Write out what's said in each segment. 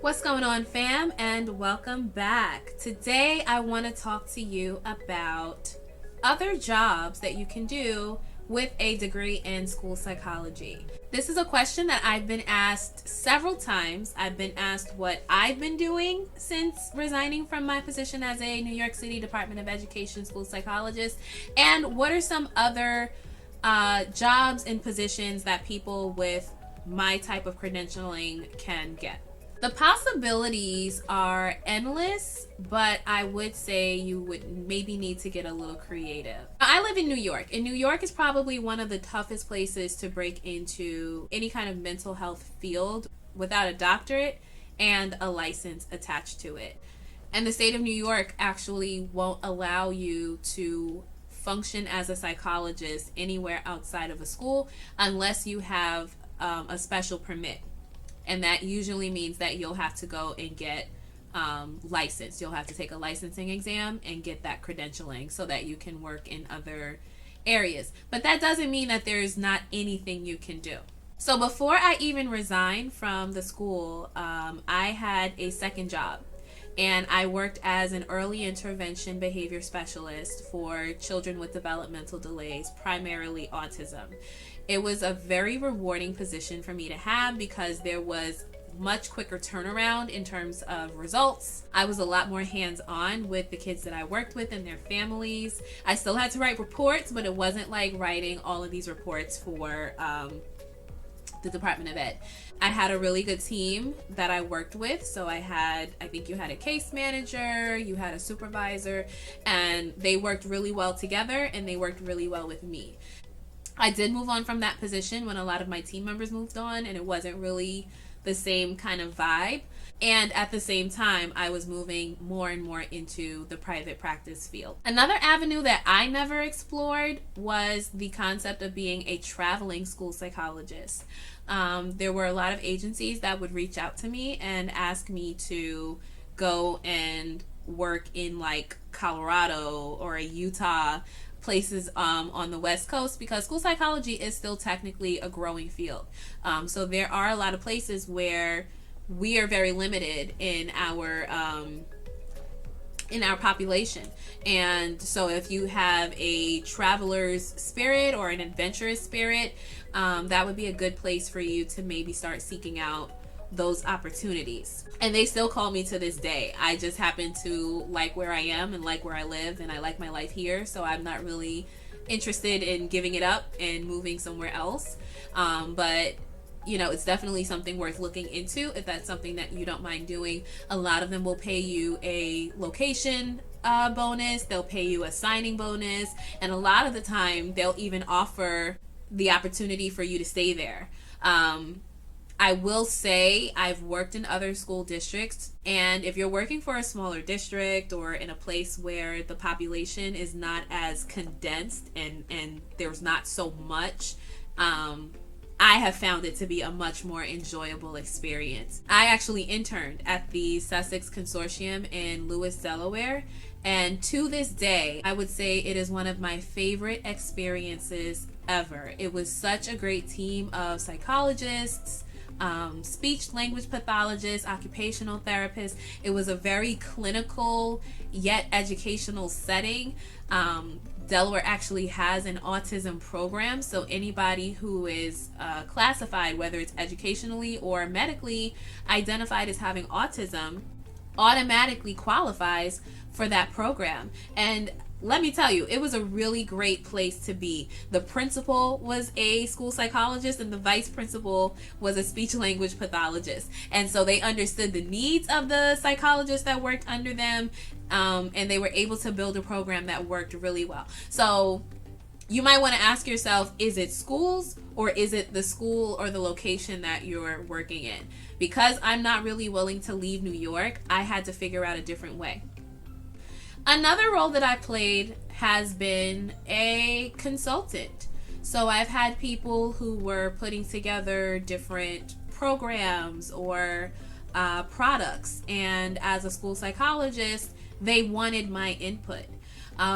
What's going on, fam, and welcome back. Today I want to talk to you about other jobs that you can do with a degree in school psychology. This is a question that I've been asked several times. I've been asked what I've been doing since resigning from my position as a New York City Department of Education school psychologist, and what are some other jobs and positions that people with my type of credentialing can get. The possibilities are endless, but I would say you would maybe need to get a little creative. I live in New York, and New York is probably one of the toughest places to break into any kind of mental health field without a doctorate and a license attached to it. And the state of New York actually won't allow you to function as a psychologist anywhere outside of a school unless you have a special permit. And that usually means that you'll have to go and get licensed. You'll have to take a licensing exam and get that credentialing so that you can work in other areas. But that doesn't mean that there's not anything you can do. So before I even resigned from the school, I had a second job. And I worked as an early intervention behavior specialist for children with developmental delays, primarily autism. It was a very rewarding position for me to have because there was much quicker turnaround in terms of results. I was a lot more hands-on with the kids that I worked with and their families. I still had to write reports, but it wasn't like writing all of these reports for the Department of Ed. I had a really good team that I worked with. So I think you had a case manager, you had a supervisor, and they worked really well together and they worked really well with me. I did move on from that position when a lot of my team members moved on, and it wasn't really the same kind of vibe. And at the same time, I was moving more and more into the private practice field. Another avenue that I never explored was the concept of being a traveling school psychologist. There were a lot of agencies that would reach out to me and ask me to go and work in like Colorado or Utah, places on the West Coast, because school psychology is still technically a growing field. So there are a lot of places where we are very limited in our population. And so if you have a traveler's spirit or an adventurous spirit, that would be a good place for you to maybe start seeking out those opportunities. And they still call me to this day. I just happen to like where I am and like where I live, and I like my life here, so I'm not really interested in giving it up and moving somewhere else. But you know, it's definitely something worth looking into if that's something that you don't mind doing. A lot of them will pay you a location bonus, they'll pay you a signing bonus, and a lot of the time they'll even offer the opportunity for you to stay there. I will say I've worked in other school districts, and if you're working for a smaller district or in a place where the population is not as condensed and there's not so much, I have found it to be a much more enjoyable experience. I actually interned at the Sussex Consortium in Lewis, Delaware, and to this day, I would say it is one of my favorite experiences ever. It was such a great team of psychologists, speech language pathologists, occupational therapists. It was a very clinical yet educational setting. Delaware actually has an autism program, so anybody who is classified, whether it's educationally or medically identified as having autism, automatically qualifies for that program. And let me tell you, it was a really great place to be. The principal was a school psychologist and the vice principal was a speech language pathologist. And so they understood the needs of the psychologists that worked under them, and they were able to build a program that worked really well. So you might want to ask yourself, is it schools or is it the school or the location that you're working in? Because I'm not really willing to leave New York, I had to figure out a different way. Another role that I played has been a consultant. So I've had people who were putting together different programs or products, and as a school psychologist, they wanted my input.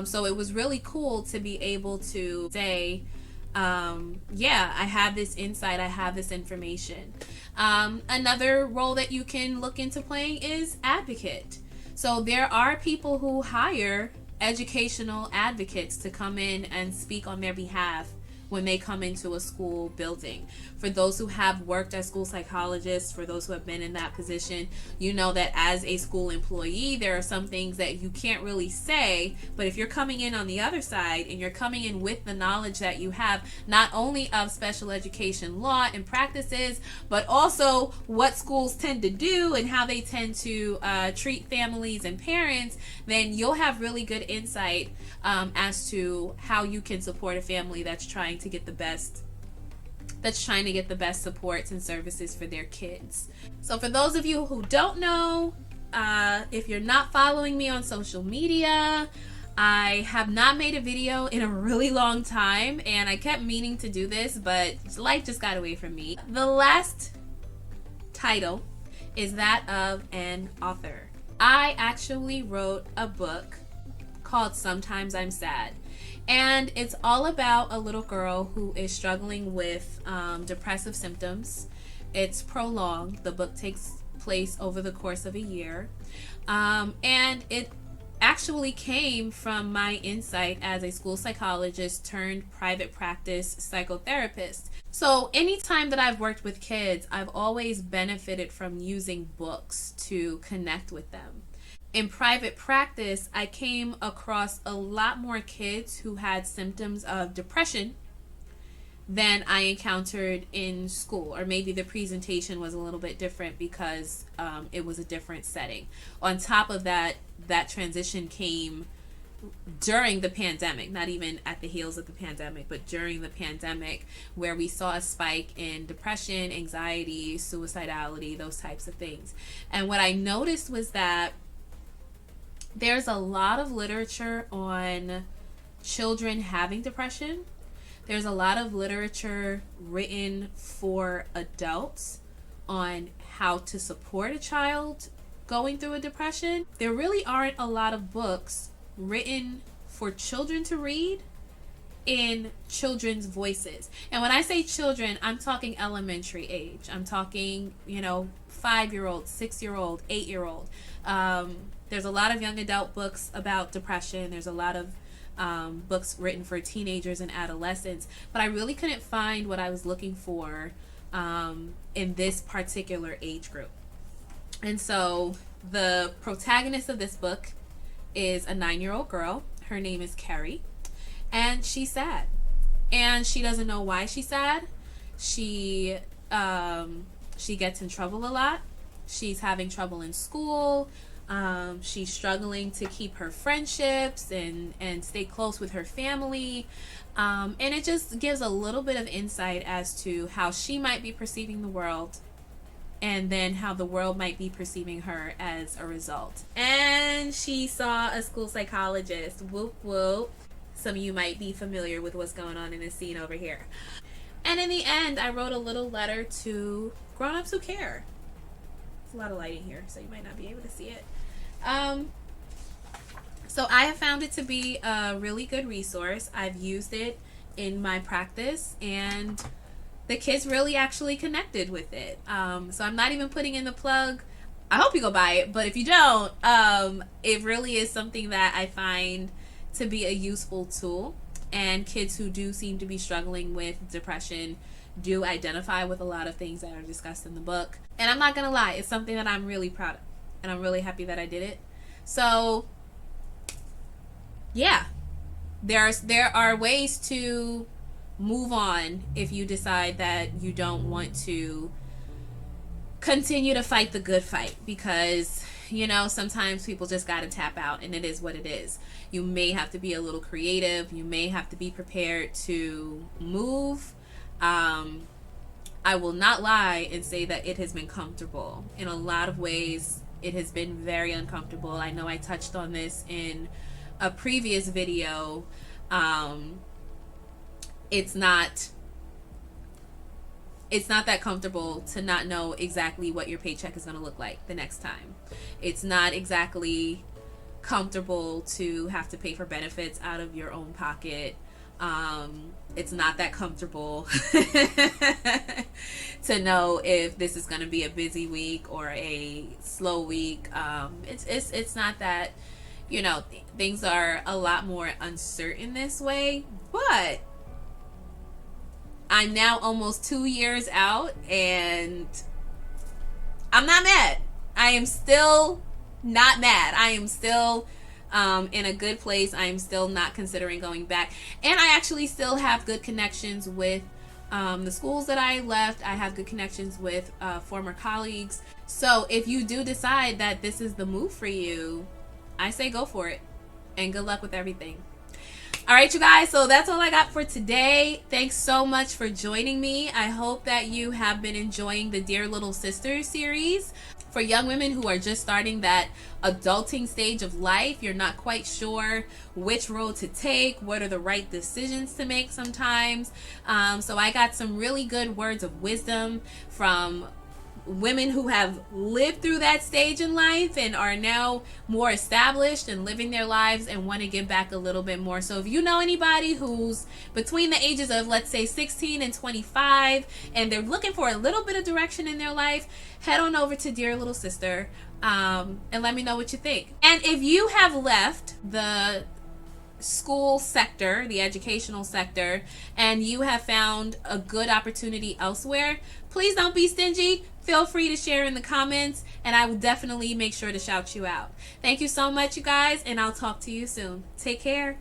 So it was really cool to be able to say, yeah, I have this insight, I have this information. Another role that you can look into playing is advocate. So there are people who hire educational advocates to come in and speak on their behalf when they come into a school building. For those who have worked as school psychologists, for those who have been in that position, you know that as a school employee, there are some things that you can't really say, but if you're coming in on the other side and you're coming in with the knowledge that you have, not only of special education law and practices, but also what schools tend to do and how they tend to treat families and parents, then you'll have really good insight as to how you can support a family that's trying to get the best supports and services for their kids. So for those of you who don't know, if you're not following me on social media, I have not made a video in a really long time, and I kept meaning to do this, but life just got away from me. The last title is that of an author. I actually wrote a book called Sometimes I'm Sad. And it's all about a little girl who is struggling with depressive symptoms. It's prolonged. The book takes place over the course of a year. And it actually came from my insight as a school psychologist turned private practice psychotherapist. So anytime that I've worked with kids, I've always benefited from using books to connect with them. In private practice, I came across a lot more kids who had symptoms of depression than I encountered in school, or maybe the presentation was a little bit different because it was a different setting. On top of that, that transition came during the pandemic, not even at the heels of the pandemic, but during the pandemic, where we saw a spike in depression, anxiety, suicidality, those types of things. And what I noticed was that there's a lot of literature on children having depression. There's a lot of literature written for adults on how to support a child going through a depression. There really aren't a lot of books written for children to read in children's voices. And when I say children, I'm talking elementary age. I'm talking, 5-year-old, 6-year-old, 8-year-old. There's a lot of young adult books about depression. There's a lot of books written for teenagers and adolescents, but I really couldn't find what I was looking for in this particular age group. And so the protagonist of this book is a 9-year-old girl. Her name is Carrie, and she's sad, and she doesn't know why she's sad. She gets in trouble a lot. She's having trouble in school. She's struggling to keep her friendships and stay close with her family. And it just gives a little bit of insight as to how she might be perceiving the world, and then how the world might be perceiving her as a result. And she saw a school psychologist. Whoop, whoop. Some of you might be familiar with what's going on in this scene over here. And in the end, I wrote a little letter to grown-ups who care. A lot of lighting here, so you might not be able to see it. So I have found it to be a really good resource. I've used it in my practice, and the kids really actually connected with it. So I'm not even putting in the plug. I hope you go buy it, but if you don't, it really is something that I find to be a useful tool. And kids who do seem to be struggling with depression do identify with a lot of things that are discussed in the book. And I'm not gonna lie, it's something that I'm really proud of, and I'm really happy that I did it. So yeah, there are ways to move on if you decide that you don't want to continue to fight the good fight, because sometimes people just gotta tap out, and it is what it is. You may have to be a little creative. You may have to be prepared to move. I will not lie and say that it has been comfortable. In a lot of ways, it has been very uncomfortable. I know I touched on this in a previous video. It's not that comfortable to not know exactly what your paycheck is going to look like the next time. It's not exactly comfortable to have to pay for benefits out of your own pocket. It's not that comfortable to know if this is going to be a busy week or a slow week. It's not that, things are a lot more uncertain this way, but I'm now almost 2 years out and I'm not mad. I am still not mad. I am still in a good place. I am still not considering going back. And I actually still have good connections with the schools that I left. I have good connections with former colleagues. So if you do decide that this is the move for you, I say go for it. And good luck with everything. All right, you guys, so that's all I got for today. Thanks so much for joining me. I hope that you have been enjoying the Dear Little Sisters series. For young women who are just starting that adulting stage of life, you're not quite sure which road to take, what are the right decisions to make sometimes. So I got some really good words of wisdom from women who have lived through that stage in life and are now more established and living their lives and want to give back a little bit more. So if you know anybody who's between the ages of, let's say, 16 and 25 and they're looking for a little bit of direction in their life, head on over to Dear Little Sister and let me know what you think. And if you have left the school sector, the educational sector, and you have found a good opportunity elsewhere, please don't be stingy. Feel free to share in the comments and I will definitely make sure to shout you out. Thank you so much, you guys, and I'll talk to you soon. Take care.